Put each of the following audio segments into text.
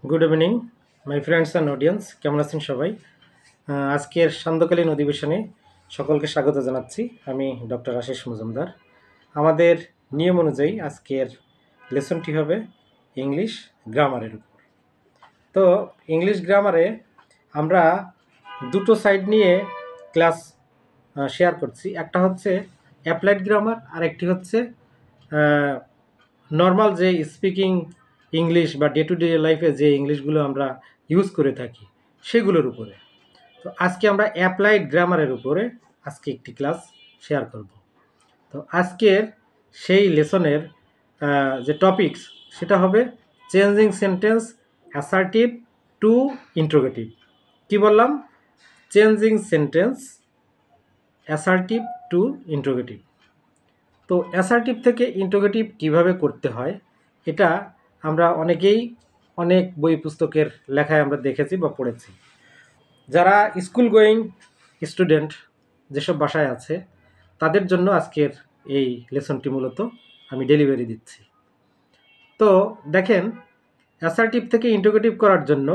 Good evening my friends and audience, কেমন আছেন সবাই? আজকের সান্ধ্যকালীন অধিবেশনে সকলকে স্বাগত জানাচ্ছি। আমি ডক্টর আশিস মজুমদার। আমাদের নিয়ম অনুযায়ী আজকের লেসনটি হবে ইংলিশ গ্রামারের উপর। তো ইংলিশ গ্রামারে আমরা দুটো সাইড নিয়ে ক্লাস শেয়ার করছি। একটা হচ্ছে অ্যাপ্লাইড গ্রামার, আর একটি হচ্ছে নর্মাল যে স্পিকিং ইংলিশ বা ডে টু ডে লাইফে যে ইংলিশগুলো আমরা ইউজ করে থাকি সেগুলোর উপরে। তো আজকে আমরা অ্যাপ্লাইড গ্রামারের উপরে আজকে একটি ক্লাস শেয়ার করব। তো আজকের সেই লেসনের যে টপিকস সেটা হবে changing sentence assertive two interrogative. কি বললাম? Changing sentence assertive two interrogative. তো অ্যাসার্টিভ থেকে ইন্ট্রোগেটিভ কিভাবে করতে হয় এটা আমরা অনেকেই অনেক বই পুস্তকের লেখায় আমরা দেখেছি বা পড়েছি। যারা স্কুল গোয়িং স্টুডেন্ট যেসব বাসায় আছে তাদের জন্য আজকের এই লেসনটি মূলত আমি ডেলিভারি দিচ্ছি। তো দেখেন, অ্যাসার্টিভ থেকে ইন্ট্রোগেটিভ করার জন্য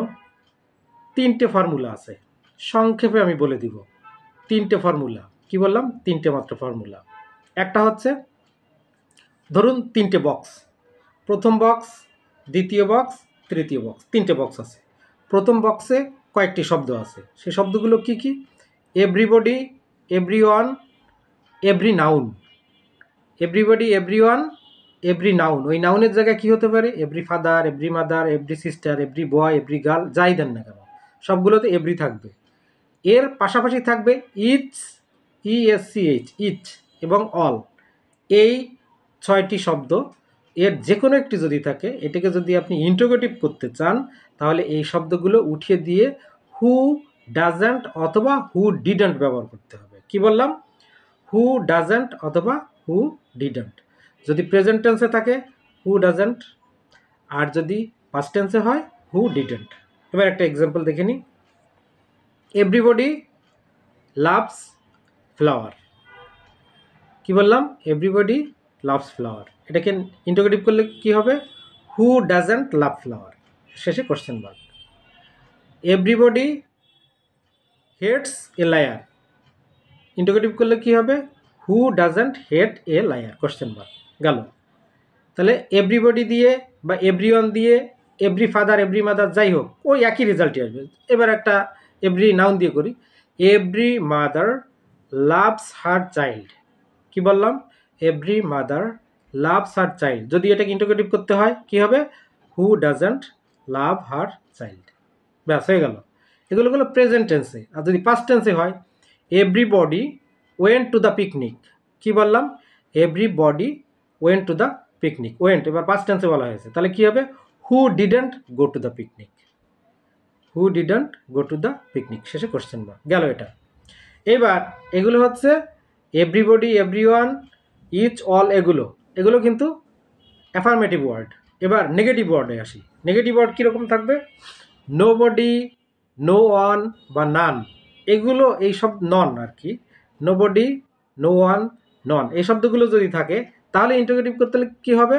তিনটে ফর্মুলা আছে। সংক্ষেপে আমি বলে দিব তিনটে ফর্মুলা। কি বললাম? তিনটে মাত্র ফর্মুলা। একটা হচ্ছে, ধরুন তিনটে বক্স, প্রথম বক্স, দ্বিতীয় বক্স, তৃতীয় বক্স, তিনটে বক্স আছে। প্রথম বক্সে কয়েকটি শব্দ আছে। সেই শব্দগুলো কি কি? Everybody, everyone, every noun. Everybody, everyone, every noun. ওই নাউনের জায়গায় কি হতে পারে? Every father, every mother, every sister, every বয়, এভরি গার্ল, যাই দেন না কেন সবগুলোতে এভরি থাকবে। এর পাশাপাশি থাকবে ইচ, ইএসসিএইচ, ইচ এবং অল। এই 6টি শব্দ, এর যে কোনো একটি যদি থাকে, এটাকে যদি আপনি ইন্ট্রোগেটিভ করতে চান তাহলে এই শব্দগুলো উঠিয়ে দিয়ে হু, ডাজন্ট অথবা হু ডিডন্ট ব্যবহার করতে হবে। কি বললাম? হু ডাজন্ট অথবা হু ডিডন্ট। যদি প্রেজেন্ট টেন্সে থাকে হু ডাজন্ট, আর যদি পাস্ট টেন্সে হয় হু ডিডন্ট। এবার একটা এক্সাম্পল দেখে নিই। Everybody loves flower. কি বললাম? Everybody loves flower. এটাকে ইন্টারোগেটিভ করলে কি হবে? হু ডাজন্ট লাভ ফ্লাওয়ার, শেষে question mark. Everybody hates a liar, interrogative করলে কি হবে? Who doesn't hate a liar, question mark. গেল। তাহলে এভরিবডি দিয়ে বা এভরিওয়ান দিয়ে, এভরি ফাদার, এভরি মাদার, যাই হোক ওই একই রেজাল্টই আসবে। এবার একটা এভরি নাউন দিয়ে করি। Every mother loves her child. কি বললাম? Every mother loves her child. যদি এটাকে ইন্টারোগেটিভ করতে হয় কি হবে? Who doesn't love her child. ব্যাস, হয়ে গেল। এগুলো হলো প্রেজেন্ট টেন্সে। আর যদি পাস্ট টেন্সে হয়, everybody went to the picnic. কি বললাম? Everybody went to the picnic. Went এবার পাস্ট টেন্সে বলা হয়েছে, তাহলে কি হবে? Who didn't go to the picnic. Who didn't go to the picnic, শেষে কোশ্চেন মার্ক। গেল এটা। এবার এগুলো হচ্ছে এভরিবডি, এভরিওয়ান, ইচ, অল, এগুলো এগুলো কিন্তু অ্যাফার্মেটিভ ওয়ার্ড। এবার নেগেটিভ ওয়ার্ডে আসি। নেগেটিভ ওয়ার্ড কীরকম থাকবে? নোবডি, নো ওয়ান বা নান, এগুলো এই সব নন আর কি। নোবডি, নো ওয়ান, নন, এই শব্দগুলো যদি থাকে তাহলে ইন্টারোগেটিভ করতে হলে কী হবে?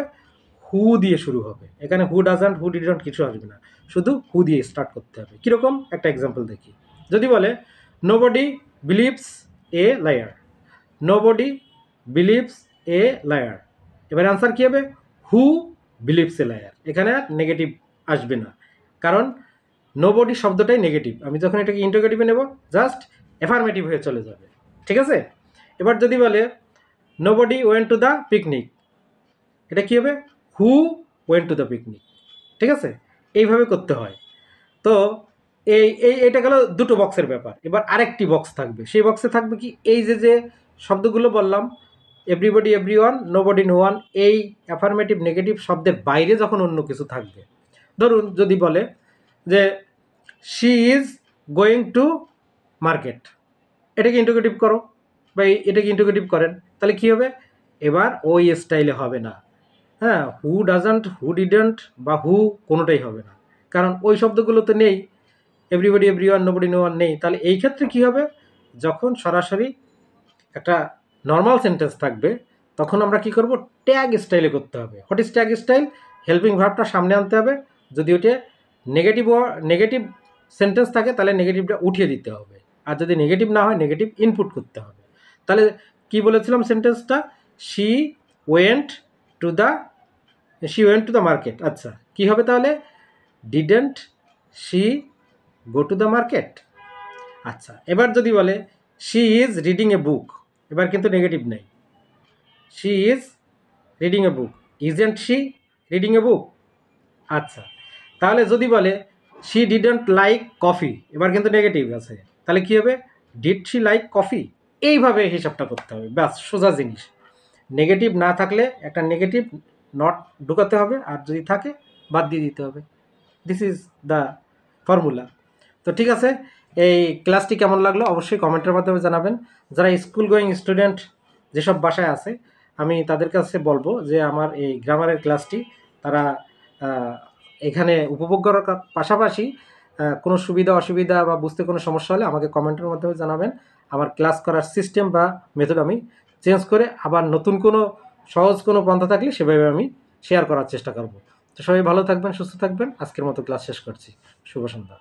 হু দিয়ে শুরু হবে। এখানে হু ডাজন্ট, হু ডিডন্ট কিছু আসবে না, শুধু হু দিয়ে স্টার্ট করতে হবে। কীরকম? একটা এক্সাম্পল দেখি। যদি বলে nobody believes a liar, nobody believes a liar, এবার অ্যান্সার কী হবে? Who believes a liar. এখানে আর নেগেটিভ আসবে না, কারণ নোবডি শব্দটাই নেগেটিভ। আমি যখন এটাকে ইন্টারোগেটিভে নেব জাস্ট অ্যাফার্মেটিভ হয়ে চলে যাবে। ঠিক আছে? এবার যদি বলে nobody went to the picnic, এটা কী হবে? হু ওয়েন্ট টু দ্য পিকনিক। ঠিক আছে? এইভাবে করতে হয়। তো এইটা গেল দুটো বক্সের ব্যাপার। এবার আরেকটি বক্স থাকবে। সেই বক্সে থাকবে কি? এই যে শব্দগুলো বললাম, everybody, everyone, nobody, no one, এই অ্যাফার্মেটিভ নেগেটিভ শব্দের বাইরে যখন অন্য কিছু থাকবে। ধরুন যদি বলে যে she is going to market, এটাকে ইন্টারোগেটিভ করো বা এটাকে ইন্টারোগেটিভ করেন, তাহলে কী হবে? এবার ওই স্টাইলে হবে না। হ্যাঁ, হু ডাজন্ট, হু ডিডন্ট বা হু কোনোটাই হবে না, কারণ ওই শব্দগুলো তো নেই। Everybody, everyone, nobody, no one নেই। তাহলে এই ক্ষেত্রে কী হবে? যখন সরাসরি একটা নর্মাল সেন্টেন্স থাকবে তখন আমরা কি করব? ট্যাগ স্টাইলে করতে হবে। What is tag style? Helping ভার্বটা সামনে আনতে হবে। যদি ওটা নেগেটিভ সেন্টেন্স থাকে তাহলে নেগেটিভটা উঠিয়ে দিতে হবে, আর যদি নেগেটিভ না হয় নেগেটিভ ইনপুট করতে হবে। তাহলে কি বলেছিলাম সেন্টেন্সটা? She went to the market. আচ্ছা, কি হবে তাহলে? Didn't she go to the market. আচ্ছা, এবার যদি বলে she is reading a book, এবার কিন্তু নেগেটিভ নেই। She is reading a book, isn't she reading a book? আচ্ছা, তাহলে যদি বলে শি ডিডন্ট লাইক কফি, এবার কিন্তু নেগেটিভ আছে, তাহলে কি হবে? Did she like coffee? এইভাবে হিসাবটা করতে হবে, ব্যাস সোজা জিনিস। নেগেটিভ না থাকলে একটা নেগেটিভ নট ঢুকাতে হবে, আর যদি থাকে বাদ দিয়ে দিতে হবে। This is the formula. তো ঠিক আছে, এই ক্লাসটি কেমন লাগলো অবশ্যই কমেন্টের মাধ্যমে জানাবেন। যারা স্কুল গোয়িং স্টুডেন্ট যেসব বাসায় আছে, আমি তাদের কাছে বলবো যে আমার এই গ্রামারের ক্লাসটি তারা এখানে উপভোগ করার পাশাপাশি কোনো সুবিধা অসুবিধা বা বুঝতে কোনো সমস্যা হলে আমাকে কমেন্টের মাধ্যমে জানাবেন। আমার ক্লাস করার সিস্টেম বা মেথড আমি চেঞ্জ করে আবার নতুন কোনো সহজ কোনো পন্থা থাকলে সেভাবে আমি শেয়ার করার চেষ্টা করব। তো সবাই ভালো থাকবেন, সুস্থ থাকবেন। আজকের মতো ক্লাস শেষ করছি। শুভ সন্ধ্যা।